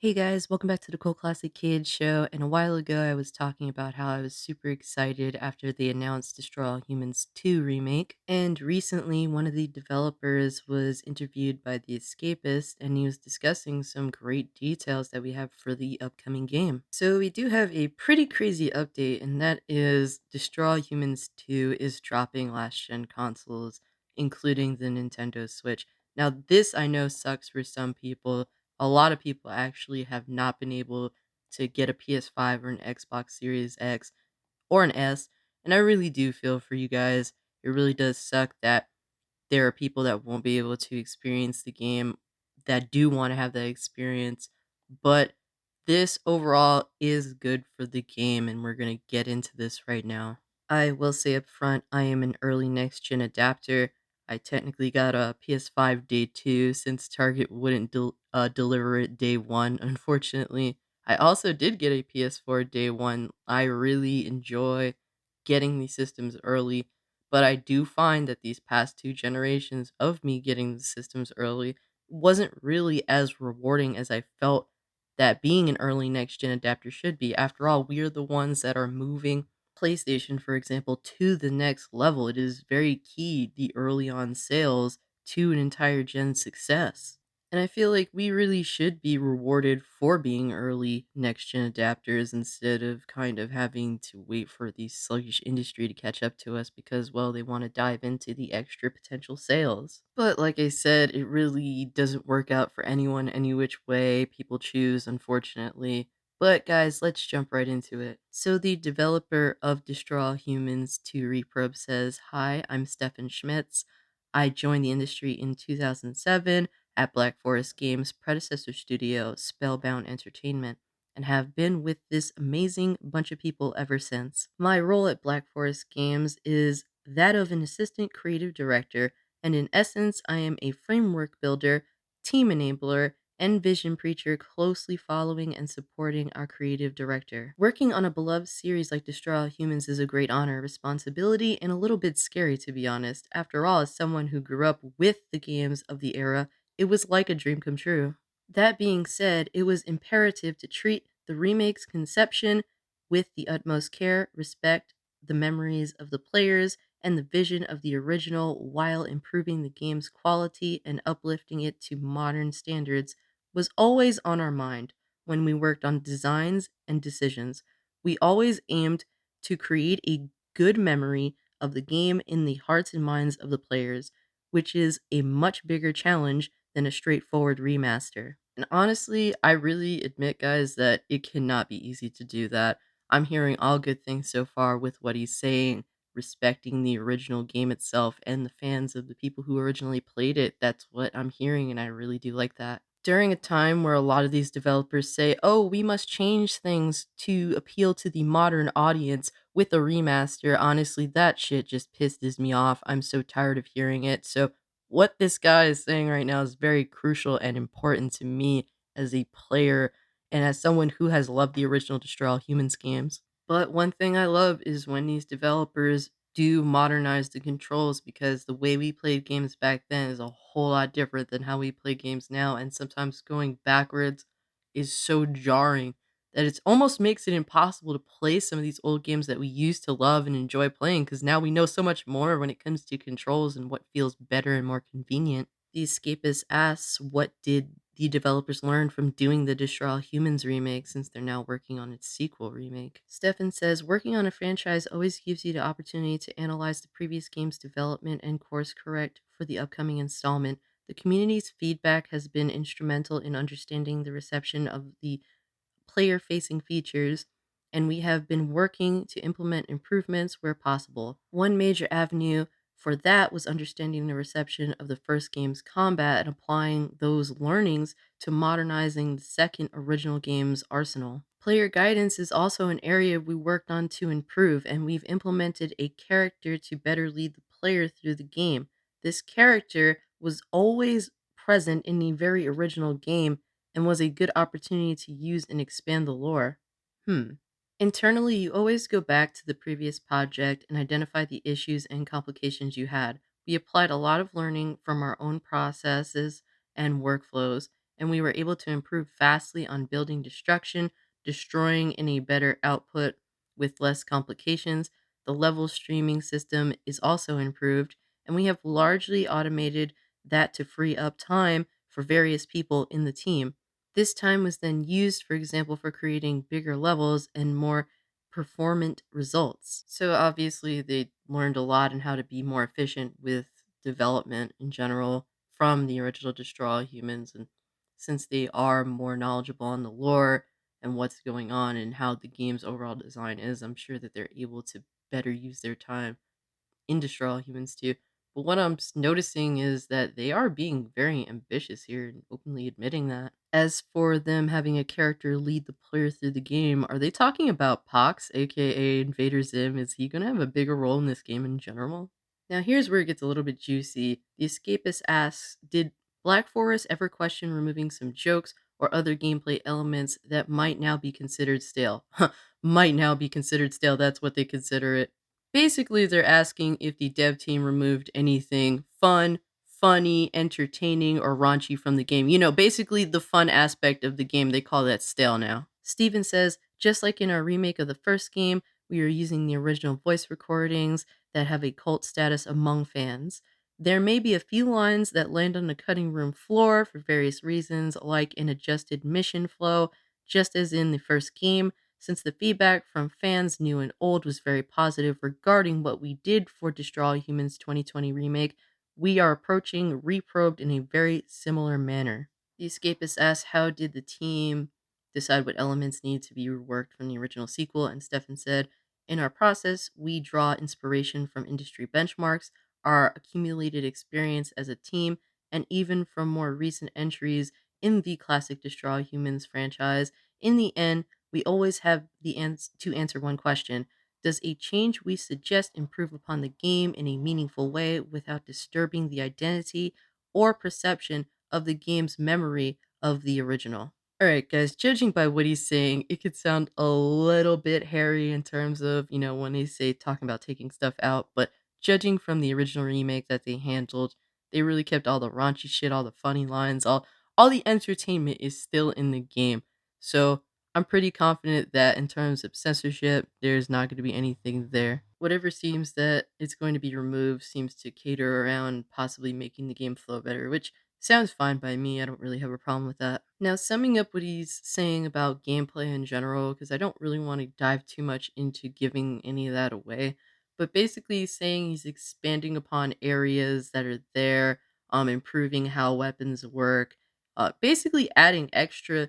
Hey guys, welcome back to the Cool Classic Kids show. And a while ago, I was talking about how I was super excited after they announced Destroy All Humans 2 remake. And recently, one of the developers was interviewed by The Escapist, and he was discussing some great details that we have for the upcoming game. So, we do have a pretty crazy update, and that is Destroy All Humans 2 is dropping last gen consoles, including the Nintendo Switch. Now, this I know sucks for some people. A lot of people actually have not been able to get a PS5 or an Xbox Series X or an S, and I really do feel for you guys. It really does suck that there are people that won't be able to experience the game that do want to have that experience, but this overall is good for the game, and we're going to get into this right now. I will say up front, I am an early next gen adapter. I technically got a PS5 day two since Target wouldn't deliver it day one, unfortunately. I also did get a PS4 day one. I really enjoy getting these systems early, but I do find that these past two generations of me getting the systems early wasn't really as rewarding as I felt that being an early next gen adapter should be. After all, we are the ones that are moving PlayStation, for example, to the next level. It is very key, the early on sales, to an entire gen success. And I feel like we really should be rewarded for being early next gen adapters instead of kind of having to wait for the sluggish industry to catch up to us because, well, they want to dive into the extra potential sales. But like I said, it really doesn't work out for anyone any which way people choose, unfortunately. But guys, let's jump right into it. So the developer of Destroy All Humans to Reprobe says, "Hi, I'm Stefan Schmitz. I joined the industry in 2007 at Black Forest Games' predecessor studio, Spellbound Entertainment, and have been with this amazing bunch of people ever since. My role at Black Forest Games is that of an assistant creative director, and in essence, I am a framework builder, team enabler, and vision preacher closely following and supporting our creative director. Working on a beloved series like Destroy All Humans is a great honor, responsibility, and a little bit scary to be honest. After all, as someone who grew up with the games of the era, it was like a dream come true. That being said, it was imperative to treat the remake's conception with the utmost care, respect the memories of the players, and the vision of the original while improving the game's quality and uplifting it to modern standards was always on our mind when we worked on designs and decisions. We always aimed to create a good memory of the game in the hearts and minds of the players, which is a much bigger challenge than a straightforward remaster. And honestly, I really admit, guys, that it cannot be easy to do that. I'm hearing all good things so far with what he's saying, respecting the original game itself and the fans of the people who originally played it. That's what I'm hearing, and I really do like that. During a time where a lot of these developers say, oh, we must change things to appeal to the modern audience with a remaster, honestly, that shit just pisses me off. I'm so tired of hearing it. So, what this guy is saying right now is very crucial and important to me as a player and as someone who has loved the original Destroy All Humans games. But one thing I love is when these developers do modernize the controls because the way we played games back then is a whole lot different than how we play games now, and sometimes going backwards is so jarring that it almost makes it impossible to play some of these old games that we used to love and enjoy playing because now we know so much more when it comes to controls and what feels better and more convenient. The Escapist asks, what did the developers learn from doing the Destroy All Humans remake since they're now working on its sequel remake? Stefan says, working on a franchise always gives you the opportunity to analyze the previous game's development and course correct for the upcoming installment. The community's feedback has been instrumental in understanding the reception of the player facing features, and we have been working to implement improvements where possible. One major avenue for that was understanding the reception of the first game's combat and applying those learnings to modernizing the second original game's arsenal. Player guidance is also an area we worked on to improve, and we've implemented a character to better lead the player through the game. This character was always present in the very original game and was a good opportunity to use and expand the lore. Hmm. Internally, you always go back to the previous project and identify the issues and complications you had. We applied a lot of learning from our own processes and workflows, and we were able to improve fastly on building destruction, destroying in a better output with less complications. The level streaming system is also improved, and we have largely automated that to free up time for various people in the team. This time was then used, for example, for creating bigger levels and more performant results. So obviously, they learned a lot on how to be more efficient with development in general from the original Destroy All Humans. And since they are more knowledgeable on the lore and what's going on and how the game's overall design is, I'm sure that they're able to better use their time in Destroy All Humans too. But what I'm noticing is that they are being very ambitious here and openly admitting that. As for them having a character lead the player through the game, are they talking about Pox, aka Invader Zim? Is he going to have a bigger role in this game in general? Now, here's where it gets a little bit juicy. The Escapist asks, did Black Forest ever question removing some jokes or other gameplay elements that might now be considered stale? Might now be considered stale, that's what they consider it. Basically, they're asking if the dev team removed anything fun, funny, entertaining, or raunchy from the game. Basically the fun aspect of the game, they call that stale now. Steven says, just like in our remake of the first game, we are using the original voice recordings that have a cult status among fans. There may be a few lines that land on the cutting room floor for various reasons, like an adjusted mission flow, just as in the first game, since the feedback from fans new and old was very positive regarding what we did for Destroy All Humans 2020 Remake. We are approaching Reprobed in a very similar manner. The Escapist asks, how did the team decide what elements need to be reworked from the original sequel? And Stefan said, in our process, we draw inspiration from industry benchmarks, our accumulated experience as a team, and even from more recent entries in the classic Destroy All Humans franchise. In the end, we always have to answer one question. Does a change we suggest improve upon the game in a meaningful way without disturbing the identity or perception of the game's memory of the original? All right, guys, judging by what he's saying, it could sound a little bit hairy in terms of, when they say talking about taking stuff out, but judging from the original remake that they handled, they really kept all the raunchy shit, all the funny lines, all the entertainment is still in the game. So I'm pretty confident that in terms of censorship, there's not going to be anything there. Whatever seems that it's going to be removed seems to cater around possibly making the game flow better, which sounds fine by me. I don't really have a problem with that. Now, summing up what he's saying about gameplay in general, because I don't really want to dive too much into giving any of that away, but basically he's saying he's expanding upon areas that are there, improving how weapons work, basically adding extra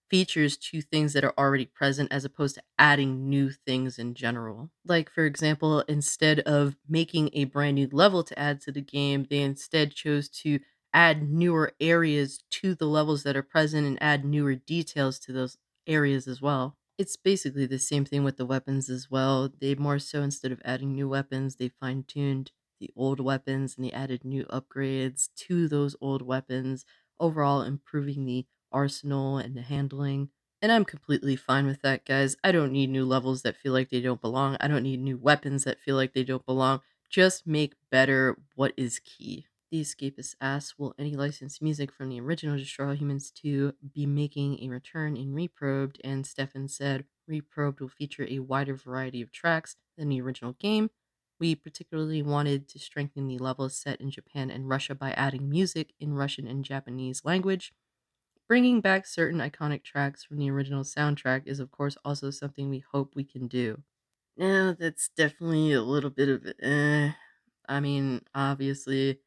features to things that are already present as opposed to adding new things in general. Like, for example, instead of making a brand new level to add to the game, they instead chose to add newer areas to the levels that are present and add newer details to those areas as well. It's basically the same thing with the weapons as well. They more so, instead of adding new weapons, they fine tuned the old weapons and they added new upgrades to those old weapons, overall improving the arsenal and the handling. And I'm completely fine with that, guys. I don't need new levels that feel like they don't belong. I don't need new weapons that feel like they don't belong. Just make better what is key. The Escapist asks, will any licensed music from the original Destroy All Humans 2 be making a return in Reprobed? And Stefan said, Reprobed will feature a wider variety of tracks than the original game. We particularly wanted to strengthen the levels set in Japan and Russia by adding music in Russian and Japanese language. Bringing back certain iconic tracks from the original soundtrack is, of course, also something we hope we can do. Now, that's definitely a little bit of I mean, obviously,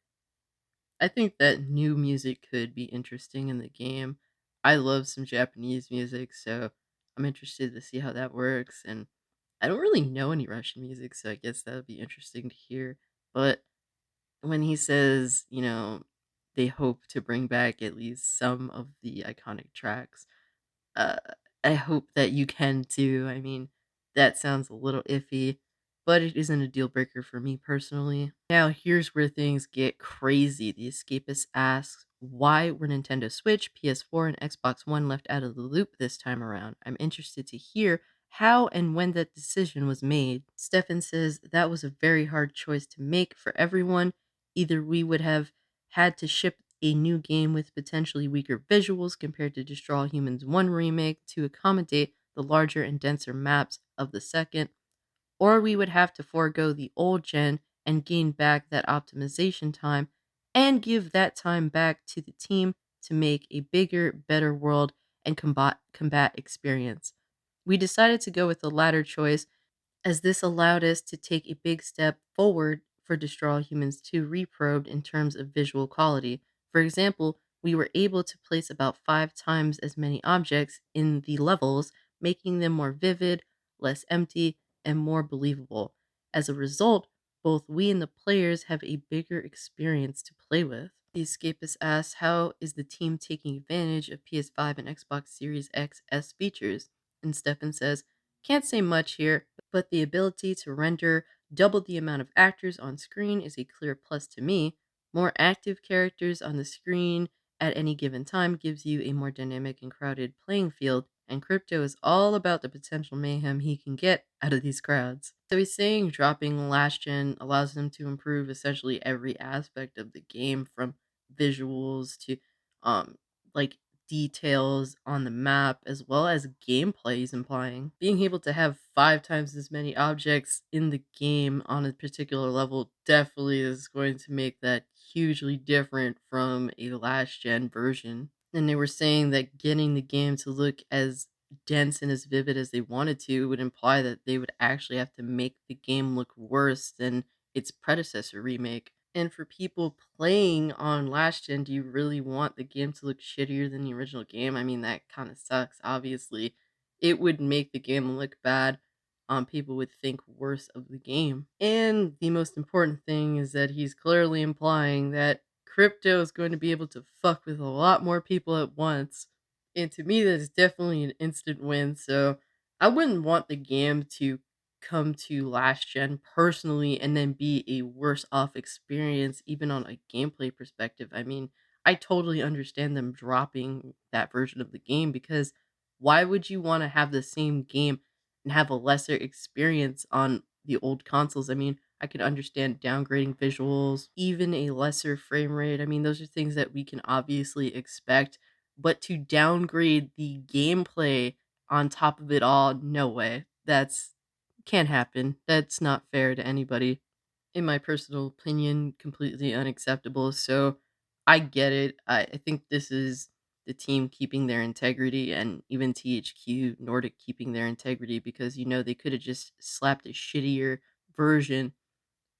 I think that new music could be interesting in the game. I love some Japanese music, so I'm interested to see how that works. And I don't really know any Russian music, so I guess that would be interesting to hear. But when he says, they hope to bring back at least some of the iconic tracks, uh, I hope that you can too. I mean, that sounds a little iffy, but it isn't a deal breaker for me personally. Now, here's where things get crazy. The Escapist asks, why were Nintendo Switch, PS4, and Xbox One left out of the loop this time around? I'm interested to hear how and when that decision was made. Stefan says that was a very hard choice to make for everyone. Either we would have had to ship a new game with potentially weaker visuals compared to Destroy All Humans 1 remake to accommodate the larger and denser maps of the second, or we would have to forego the old gen and gain back that optimization time and give that time back to the team to make a bigger, better world and combat experience. We decided to go with the latter choice as this allowed us to take a big step forward for Destroy All Humans 2 Reprobed in terms of visual quality. For example, we were able to place about 5 times as many objects in the levels, making them more vivid, less empty, and more believable. As a result, both we and the players have a bigger experience to play with. The Escapist asks, how is the team taking advantage of PS5 and Xbox Series XS features? And Stefan says, can't say much here, but the ability to render double the amount of actors on screen is a clear plus to me. More active characters on the screen at any given time gives you a more dynamic and crowded playing field, and Crypto is all about the potential mayhem he can get out of these crowds. So he's saying dropping last gen allows him to improve essentially every aspect of the game, from visuals to um like details on the map as well as gameplay he's implying. Being able to have 5 times as many objects in the game on a particular level definitely is going to make that hugely different from a last gen version. And they were saying that getting the game to look as dense and as vivid as they wanted to would imply that they would actually have to make the game look worse than its predecessor remake. And for people playing on last gen, do you really want the game to look shittier than the original game? I mean, that kind of sucks, obviously. It would make the game look bad. People would think worse of the game. And the most important thing is that he's clearly implying that Crypto is going to be able to fuck with a lot more people at once. And to me, that is definitely an instant win. So I wouldn't want the game to come to last gen personally and then be a worse off experience, even on a gameplay perspective. I mean, I totally understand them dropping that version of the game, because why would you want to have the same game and have a lesser experience on the old consoles? I mean, I could understand downgrading visuals, even a lesser frame rate. I mean, those are things that we can obviously expect, but to downgrade the gameplay on top of it all, no way. That's can't happen. That's not fair to anybody. In my personal opinion, completely unacceptable. So I get it. I think this is the team keeping their integrity, and even THQ Nordic keeping their integrity, because they could have just slapped a shittier version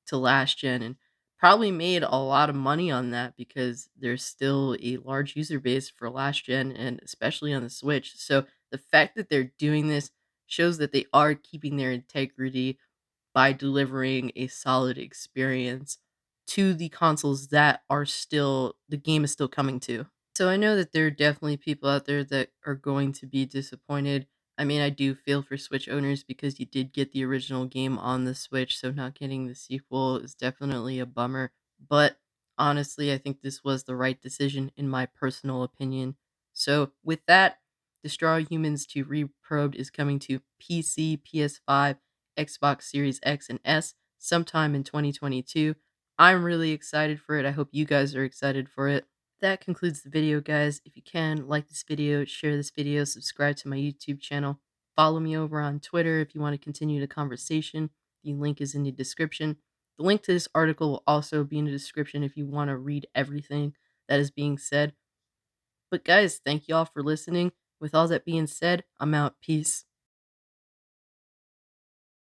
to last gen and probably made a lot of money on that, because there's still a large user base for last gen and especially on the Switch. So the fact that they're doing this shows that they are keeping their integrity by delivering a solid experience to the consoles that are still the game is still coming to. So I know that there are definitely people out there that are going to be disappointed. I mean, I do feel for Switch owners, because you did get the original game on the Switch, so not getting the sequel is definitely a bummer. But honestly, I think this was the right decision in my personal opinion. So with that, Destroy Humans 2 Reprobed is coming to PC, PS5, Xbox Series X and S sometime in 2022. I'm really excited for it. I hope you guys are excited for it. That concludes the video, guys. If you can, like this video, share this video, subscribe to my YouTube channel, follow me over on Twitter if you want to continue the conversation. The link is in the description. The link to this article will also be in the description if you want to read everything that is being said. But guys, thank you all for listening. With all that being said, I'm out. Peace.